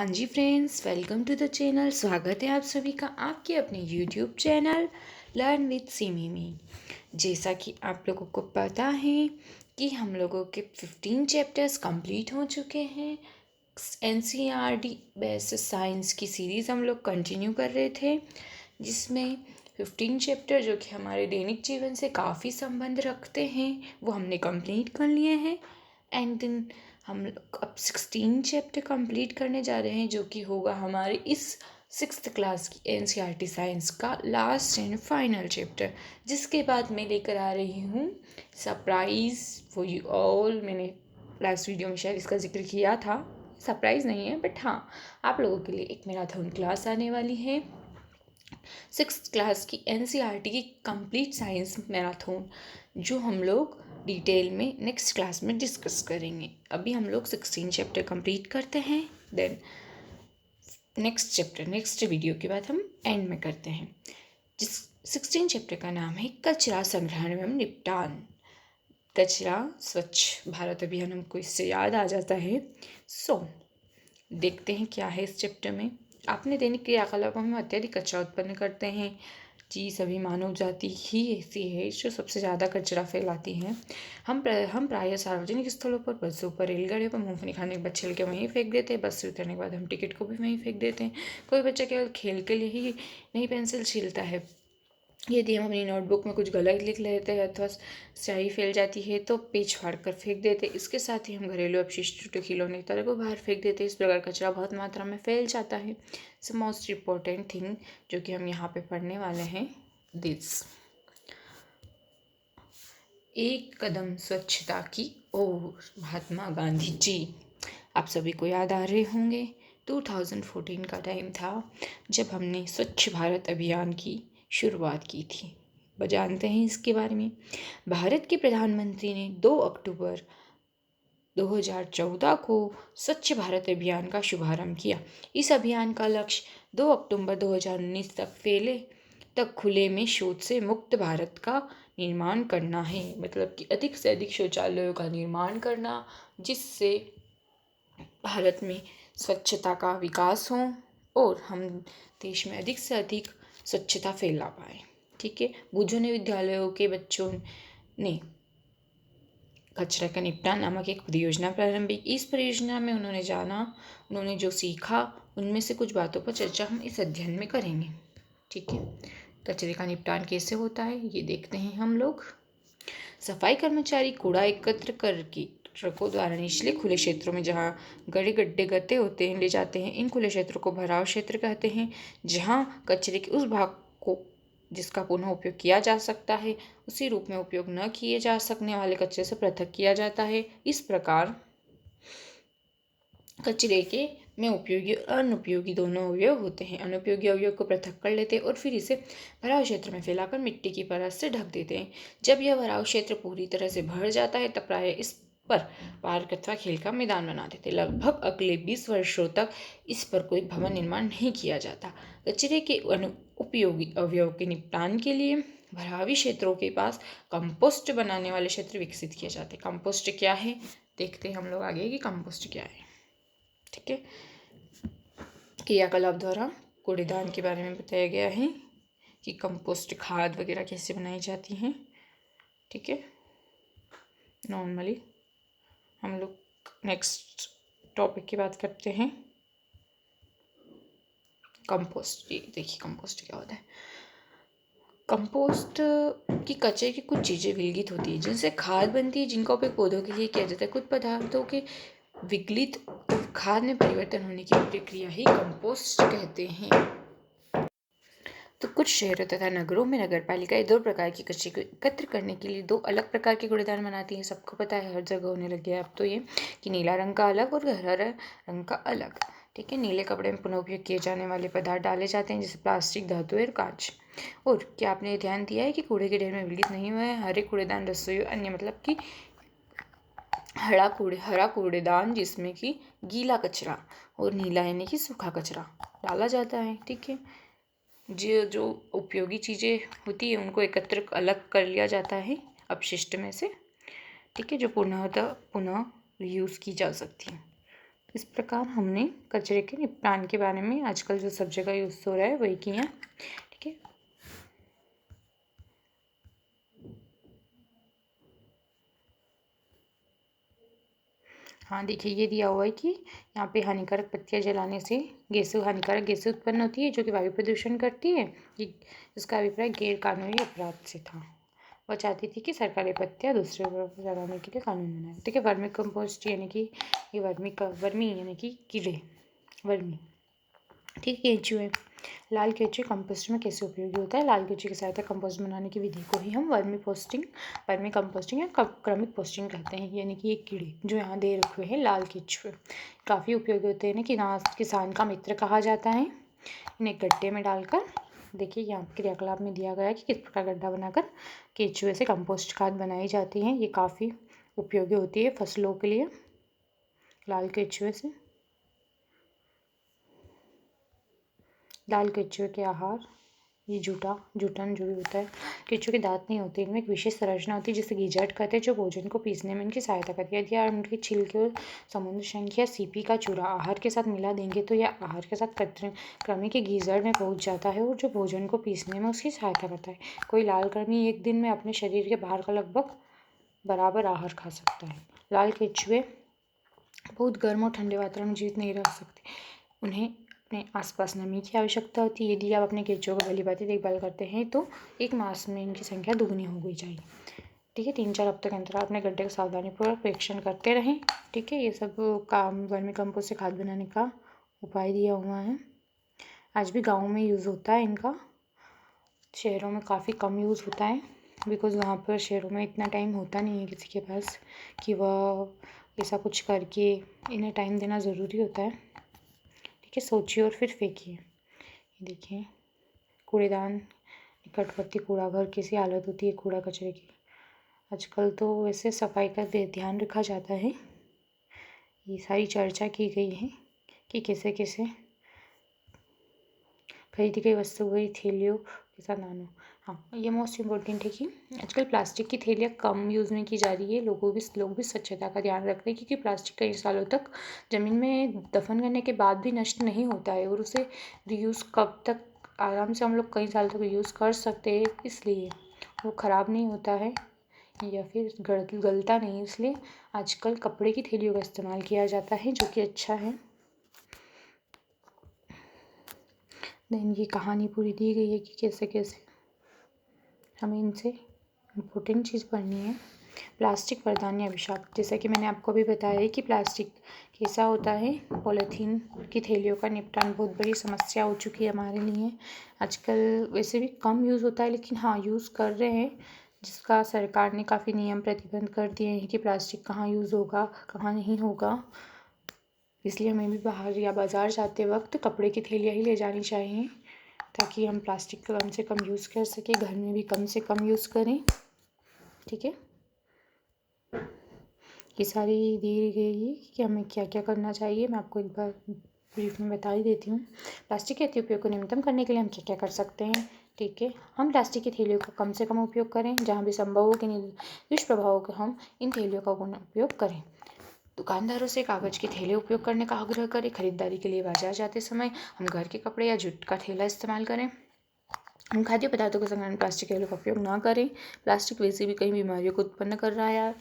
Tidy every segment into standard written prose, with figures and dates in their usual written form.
हाँ जी friends, welcome to the channel. स्वागत है आप सभी का आपके अपने YouTube channel learn with Simi में। जैसा कि आप लोगों को पता है कि हम लोगों के 15 चैप्टर्स कंप्लीट हो चुके हैं। एनसीईआरटी बेस्ड साइंस की सीरीज़ हम लोग कंटिन्यू कर रहे थे, जिसमें 15 चैप्टर जो कि हमारे दैनिक जीवन से काफ़ी संबंध रखते हैं वो हमने कंप्लीट कर लिए हैं। एंड देन हम लोग अब 16 चैप्टर कंप्लीट करने जा रहे हैं, जो कि होगा हमारे इस 6th क्लास की एनसीईआरटी साइंस का लास्ट एंड फाइनल चैप्टर, जिसके बाद मैं लेकर आ रही हूँ सरप्राइज़ फॉर यू ऑल। मैंने लास्ट वीडियो में शायद इसका जिक्र किया था, सरप्राइज़ नहीं है बट हाँ, आप लोगों के लिए एक मैराथन क्लास आने वाली है। 6th क्लास की एनसीईआरटी की कंप्लीट साइंस मैराथन, जो हम लोग डिटेल में नेक्स्ट क्लास में डिस्कस करेंगे। अभी हम लोग 16 चैप्टर कंप्लीट करते हैं, then next chapter next video के बाद हम एंड में करते हैं। जिस 16 चैप्टर का नाम है कचरा संग्रहण एवं निपटान। कचरा स्वच्छ भारत अभियान हमको इससे याद आ जाता है। देखते हैं क्या है इस चैप्टर में। आपने दैनिक क्रियाकलापों में अत्यधिक कचरा उत्पन्न करते हैं। जी, सभी मानव जाति ही ऐसी है जो सबसे ज़्यादा कचरा फैलाती है। हम प्रायः सार्वजनिक स्थलों पर, बसों पर, रेलगाड़ियों पर मूंगफली खाने के बाद छिल के वहीं फेंक देते हैं। बस से उतरने के बाद हम टिकट को भी वहीं फेंक देते हैं। कोई बच्चा केवल खेल के लिए ही नई पेंसिल छीलता है। यदि हम अपनी नोटबुक में कुछ गलत लिख लेते हैं अथवा स्याही फैल जाती है तो पेज फाड़ कर फेंक देते हैं। इसके साथ ही हम घरेलू अपशिष्ट, टूटे खिलौने की तरह को बाहर फेंक देते हैं। इस प्रकार कचरा बहुत मात्रा में फैल जाता है। सो मोस्ट इम्पोर्टेंट थिंग जो कि हम यहाँ पे पढ़ने वाले हैं, दिस एक कदम स्वच्छता की ओर, महात्मा गांधी जी। आप सभी को याद आ रहे होंगे 2014 का टाइम था जब हमने स्वच्छ भारत अभियान की शुरुआत की थी। जानते हैं इसके बारे में। भारत के प्रधानमंत्री ने 2 अक्टूबर 2014 को स्वच्छ भारत अभियान का शुभारंभ किया। इस अभियान का लक्ष्य 2 अक्टूबर 2019 तक खुले में शौच से मुक्त भारत का निर्माण करना है। मतलब कि अधिक से अधिक शौचालयों का निर्माण करना, जिससे भारत में स्वच्छता का विकास हो और हम देश में अधिक से अधिक स्वच्छता फैला पाए। ठीक है। बुजुर्ग विद्यालयों के बच्चों ने कचरा का निपटान नामक एक परियोजना प्रारंभ की। इस परियोजना में उन्होंने जो सीखा, उनमें से कुछ बातों पर चर्चा हम इस अध्ययन में करेंगे। ठीक है। कचरे का निपटान कैसे होता है ये देखते हैं हम लोग। सफाई कर्मचारी कूड़ा एकत्र करके ट्रकों द्वारा निचले खुले क्षेत्रों में, जहाँ गड्ढे गड्ढे होते हैं, ले जाते हैं। इन खुले क्षेत्रों को भराव क्षेत्र कहते हैं, जहाँ कचरे के उस भाग को जिसका पुनः उपयोग किया जा सकता है, उसी रूप में उपयोग न किए जा सकने वाले कचरे से पृथक किया जाता है। इस प्रकार कचरे के में उपयोगी और अनुपयोगी दोनों अवयव होते हैं। अनुपयोगी अवयव को पृथक कर लेते हैं और फिर इसे भराव क्षेत्र में फैलाकर मिट्टी की परत से ढक देते हैं। जब यह भराव क्षेत्र पूरी तरह से भर जाता है तब प्रायः इस पर पार्क अथवा खेल का मैदान बना देते हैं। लगभग अगले 20 वर्षों तक इस पर कोई भवन निर्माण नहीं किया जाता। कचरे के उपयोगी अवयव के निपटान के लिए भरावी क्षेत्रों के पास कंपोस्ट बनाने वाले क्षेत्र विकसित किए जाते हैं। कंपोस्ट क्या है देखते हैं हम लोग आगे कि कंपोस्ट क्या है। ठीक है। क्रियाकलाप द्वारा कूड़ेदान के बारे में बताया गया है कि कंपोस्ट खाद वगैरह कैसे बनाई जाती हैं। ठीक है। नॉर्मली हम लोग नेक्स्ट टॉपिक की बात करते हैं, कंपोस्ट। ये देखिए कंपोस्ट क्या होता है। कंपोस्ट की कचरे की कुछ चीज़ें विलगित होती है जिनसे खाद बनती है, जिनका उपयोग पौधों के लिए किया जाता है। कुछ पदार्थों के विगलित खाद में परिवर्तन होने की प्रक्रिया ही कंपोस्ट कहते हैं। तो कुछ शहरों तथा नगरों में नगर पालिकाएं 2 प्रकार के कचरे को एकत्र करने के लिए 2 अलग प्रकार के कूड़ेदान बनाती हैं। सबको पता है, हर जगह होने लग गया है अब तो ये कि नीला रंग का अलग और हरा रंग का अलग। ठीक है। नीले कपड़े में पुनः उपयोग किए जाने वाले पदार्थ डाले जाते हैं, जैसे प्लास्टिक, धातु और कांच। और क्या आपने ध्यान दिया है कि कूड़े के ढेर में विलगित नहीं हुए हैं? हरे कूड़ेदान रसोई अन्य, मतलब कि हरा कूड़ेदान जिसमें कि गीला कचरा और नीला यानी कि सूखा कचरा डाला जाता है। ठीक है। जो उपयोगी चीज़ें होती है उनको एकत्र अलग कर लिया जाता है अपशिष्ट में से। ठीक है। जो पुनः यूज़ की जा सकती है। इस प्रकार हमने कचरे के निपटान के बारे में आजकल जो सब जगह यूज़ हो रहा है वही किया। ठीक है। हाँ देखिए, ये दिया हुआ है कि यहाँ पे हानिकारक पत्तियाँ जलाने से हानिकारक गैसें उत्पन्न होती है जो कि वायु प्रदूषण करती है। ये इसका अभिप्राय गैर कानूनी अपराध से था। वह चाहती थी कि सरकारी पत्तियाँ दूसरे पर जलाने के लिए कानून बनाए। ठीक है। वर्मी कंपोस्ट यानी कि ये वर्मी यानी कि कीड़े, वर्मी। ठीक है। केंचुए, लाल केंचुए कंपोस्ट में कैसे उपयोगी होता है? लाल केंचुए की सहायता कंपोस्ट बनाने की विधि को ही हम वर्मी कंपोस्टिंग या क्रमिक पोस्टिंग कहते हैं। यानी कि ये कीड़े जो यहाँ दे रखे हैं लाल केंचुए काफ़ी उपयोगी होते हैं ना, कि ना किसान का मित्र कहा जाता है। इन्हें गड्ढे में डालकर, देखिए यहाँ क्रियाकलाप में दिया गया है कि किस प्रकार गड्ढा बनाकर केंचुए से कंपोस्ट खाद बनाई जाती है। ये काफ़ी उपयोगी होती है फसलों के लिए लाल केंचुए से। लाल केंचुए के आहार, ये जूठन जो भी होता है। केंचुए के दांत नहीं होते, इनमें एक विशेष संरचना होती है जिसे गीजट कहते हैं, जो भोजन को पीसने में इनकी सहायता करती है। यदि आप उनके छिलके और समुद्र शंख या सीपी का चूरा आहार के साथ मिला देंगे तो यह आहार के साथ कृमि के गीजड़ में पहुंच जाता है और जो भोजन को पीसने में उसकी सहायता करता है। कोई लाल कृमि एक दिन में अपने शरीर के बाहर का लगभग बराबर आहार खा सकता है। लाल केंचुए बहुत गर्म और ठंडे वातावरण में जीवित नहीं रह सकते। उन्हें अपने आसपास नमी की आवश्यकता होती है। यदि आप अपने केंचुओं को भली-भांति देखभाल करते हैं तो एक मास में इनकी संख्या दुगनी हो गई जाएगी। ठीक है। 3-4 हफ्ते के अंतराल अपने गड्ढे का सावधानीपूर्वक परीक्षण करते रहें। ठीक है। ये सब काम वर्मी कंपोस्ट से खाद बनाने का उपाय दिया हुआ है। आज भी गाँव में यूज़ होता है इनका, शहरों में काफ़ी कम यूज़ होता है, बिकॉज़ वहाँ पर शहरों में इतना टाइम होता नहीं है किसी के पास कि वह ऐसा कुछ करके, इन्हें टाइम देना ज़रूरी होता है। ठीक है। सोचिए और फिर फेंकिए। देखिए, कूड़ेदान निकटवर्ती कूड़ा घर कैसी हालत होती है कूड़ा कचरे की। आजकल तो वैसे सफाई का ध्यान रखा जाता है। ये सारी चर्चा की गई है कि कैसे कैसे खरीदी गई वस्तु गई थैलियों के साथ नानो। हाँ, ये मोस्ट इम्पोर्टेंट है कि आजकल प्लास्टिक की थैलियाँ कम यूज़ में की जा रही है। लोग भी स्वच्छता का ध्यान रख रहे हैं, क्योंकि प्लास्टिक कई सालों तक ज़मीन में दफन करने के बाद भी नष्ट नहीं होता है और उसे रीयूज़ कब तक आराम से हम लोग कई साल तक यूज़ कर सकते हैं, इसलिए वो ख़राब नहीं होता है या फिर गलता नहीं, इसलिए आजकल कपड़े की थैलियों का इस्तेमाल किया जाता है, जो कि अच्छा है। देन ये कहानी पूरी दी गई है कि कैसे कैसे हमें इनसे इम्पोर्टेंट चीज़ पढ़नी है। प्लास्टिक वरदान या अभिशाप, जैसा कि मैंने आपको भी बताया है कि प्लास्टिक कैसा होता है। पॉलीथीन की थैलियों का निपटान बहुत बड़ी समस्या हो चुकी है हमारे लिए। आजकल वैसे भी कम यूज़ होता है, लेकिन हाँ यूज़ कर रहे हैं, जिसका सरकार ने काफ़ी नियम प्रतिबंध कर दिए हैं कि प्लास्टिक कहाँ यूज़ होगा कहाँ नहीं होगा। इसलिए हमें भी बाहर या बाज़ार जाते वक्त कपड़े की थैलियाँ ही ले जानी चाहिए, ताकि हम प्लास्टिक का कम से कम यूज़ कर सकें, घर में भी कम से कम यूज़ करें। ठीक है। ये सारी दी गई है कि हमें क्या क्या करना चाहिए। मैं आपको एक बार ब्रीफ में बता ही देती हूँ। प्लास्टिक के अति उपयोग को न्यूनतम करने के लिए हम क्या क्या कर सकते हैं। ठीक है। हम प्लास्टिक की थैलियों का कम से कम उपयोग करें। जहाँ भी संभव हो कि दुष्प्रभावों का हम इन थैलियों का पुनः उपयोग करें। दुकानदारों से कागज़ की थैले उपयोग करने का आग्रह करें। खरीदारी के लिए बाजार जाते समय हम घर के कपड़े या जूट का थैला इस्तेमाल करें। हम खाद्य पदार्थों के संग्रहण प्लास्टिक थैलों का उपयोग ना करें। प्लास्टिक वैसे भी कई बीमारियों को उत्पन्न कर रहा है।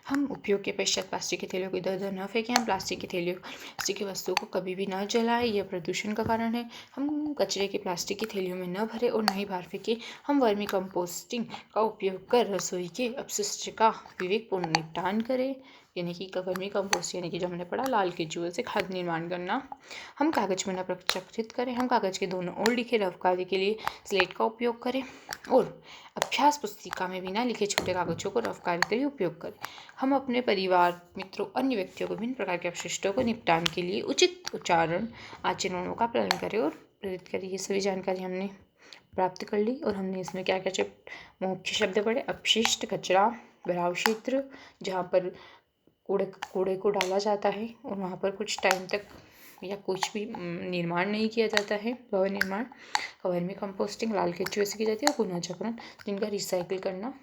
हम उपयोग के पश्चात प्लास्टिक की थैलियों को इधर उधर न फेंकें। हम प्लास्टिक की थैलियों प्लास्टिक की वस्तुओं को कभी भी न जलाएं, यह प्रदूषण का कारण है। हम कचरे की प्लास्टिक की थैलियों में न भरें और न ही बाहर फेंकें। हम वर्मी कंपोस्टिंग का उपयोग कर रसोई के अपशिष्ट का विवेकपूर्ण निपटान करें, यानी कि वर्मी कंपोस्ट यानी कि जो हमने पढ़ा लाल केंचुए से खाद निर्माण करना। हम कागज़ में न प्रचलित करें। हम कागज़ के दोनों ओर लिखे रफ कार्य के लिए स्लेट का उपयोग करें और अभ्यास पुस्तिका में बिना लिखे छोटे कागज़ों को रफ कार्य के लिए उपयोग करें। हम अपने परिवार मित्रों अन्य व्यक्तियों को विभिन्न प्रकार के अपशिष्टों को निपटान के लिए उचित आचरणों का पालन करें और प्रेरित करें। ये सभी जानकारी हमने प्राप्त कर ली और हमने इसमें क्या क्या मुख्य शब्द पढ़े। अपशिष्ट, कचरा, भराव क्षेत्र जहाँ पर कूड़े को डाला जाता है और वहाँ पर कुछ टाइम तक या कुछ भी निर्माण नहीं किया जाता है, भवन निर्माण। वर्मी कंपोस्टिंग लाल केंचुए से की जाती है और पुनः चक्रण जिनका रिसाइकिल करना।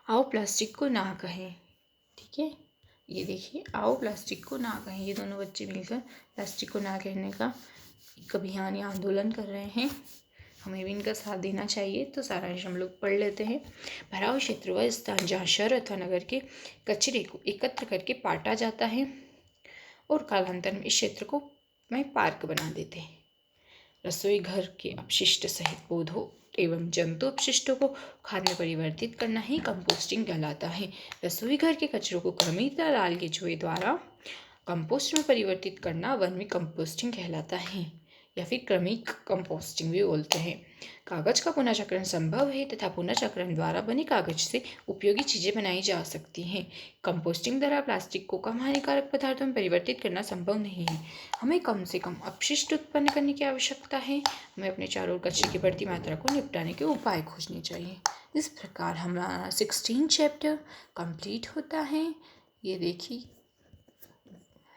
आओ प्लास्टिक को ना कहें। ठीक है। ये देखिए, आओ प्लास्टिक को ना कहें, ये दोनों बच्चे मिलकर प्लास्टिक को ना कहने का एक अभियान या आंदोलन कर रहे हैं। हमें भी इनका साथ देना चाहिए। तो सारांश हम लोग पढ़ लेते हैं। भराव क्षेत्र वह स्थान जहाँ शहर अथवा नगर के कचरे को एकत्र करके पाटा जाता है और कालांतर में इस क्षेत्र को में पार्क बना देते हैं। रसोई घर के अपशिष्ट सहित पौधों एवं जंतु अपशिष्टों को खाद में परिवर्तित करना ही कंपोस्टिंग कहलाता है। रसोई घर के कचरों को क्रमिक या लाल केंचुए द्वारा कंपोस्ट में परिवर्तित करना वर्मी कंपोस्टिंग कहलाता है या फिर क्रमिक कंपोस्टिंग भी बोलते हैं। कागज का पुनर्चक्रण संभव है तथा पुनर्चक्रण द्वारा बने कागज से उपयोगी चीजें बनाई जा सकती हैं। कंपोस्टिंग द्वारा प्लास्टिक को कम हानिकारक पदार्थों में परिवर्तित करना संभव नहीं है। हमें कम से कम अपशिष्ट उत्पन्न करने की आवश्यकता है। हमें अपने चारों ओर कचरे की बढ़ती मात्रा को निपटाने के उपाय खोजने चाहिए। इस प्रकार हमारा 16 चैप्टर कंप्लीट होता है। ये देखिए,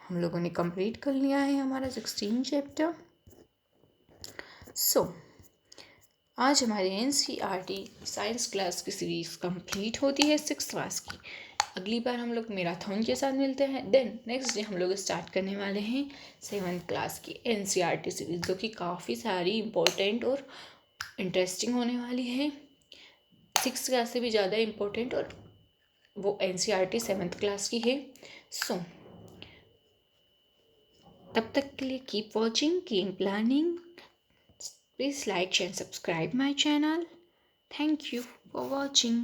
हम लोगों ने कंप्लीट कर लिया है हमारा 16 चैप्टर। आज हमारी NCERT साइंस क्लास की सीरीज़ कंप्लीट होती है 6 क्लास की। अगली बार हम लोग मैराथन के साथ मिलते हैं। देन नेक्स्ट डे हम लोग स्टार्ट करने वाले हैं 7th क्लास की NCERT सीरीज़, जो कि काफ़ी सारी इम्पोर्टेंट और इंटरेस्टिंग होने वाली है। 6th क्लास से भी ज़्यादा इम्पोर्टेंट, और वो NCERT 7th क्लास की है। तब तक के लिए keep watching, keep planning. Please like, share and subscribe my channel. Thank you for watching.